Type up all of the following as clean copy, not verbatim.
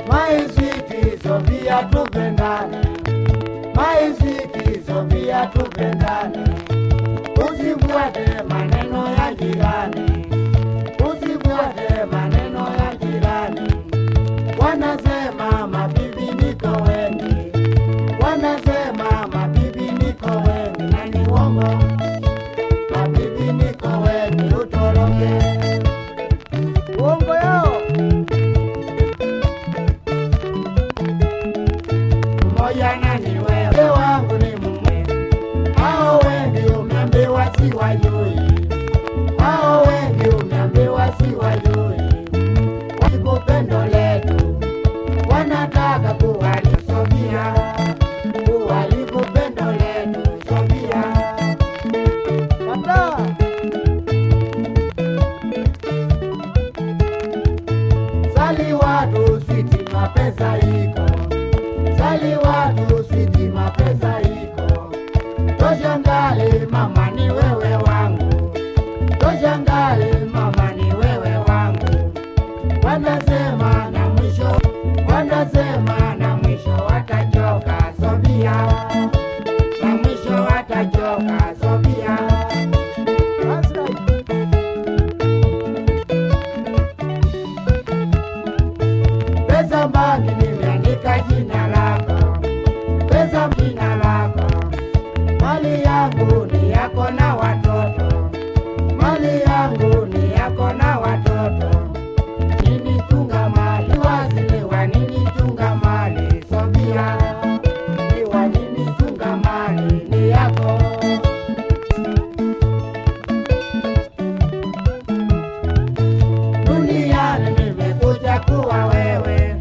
My sweetie Sofia tupendane, my sweetie Sofia tupendane, usifuate maneno ya jirani, usifuate maneno ya jirani. Wanasema mabibi niko wengi, wanasema mabibi niko wengi, na ni uongo. Mabibi niko wengi, utoroke uongo yao. Moja na ni wewe wangu ni mume, hao wengi umeambiwa si wajui, hao wengi umeambiwa si wajui. Wakipendo letu wanataka kuharibu Sofia, kuharibu pendo letu Sofia. Kata sali watu siti mapesa iko, sali watu siti mapesa iko. Toshangali mama ni wewe wangu, toshangali mama ni wewe wangu. Wanasema na mwisho, wanasema na mwisho watachoka Sofia, na mwisho watachoka Sofia. Pesa mbali nimeandika jina lako, pesa jina lako. Mali yangu ni yako na watoto, mali yangu ni yako na watoto. Nini tunga mali waziliwa, nini tunga mali Sofia, iwa nini tunga mali ni yako. Duniani nimekuja kuwa wewe,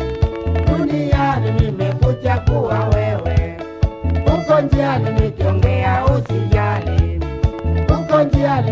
duniani nimekuja kuwa wewe. Uko njiani nikiongea usijali, uko njiani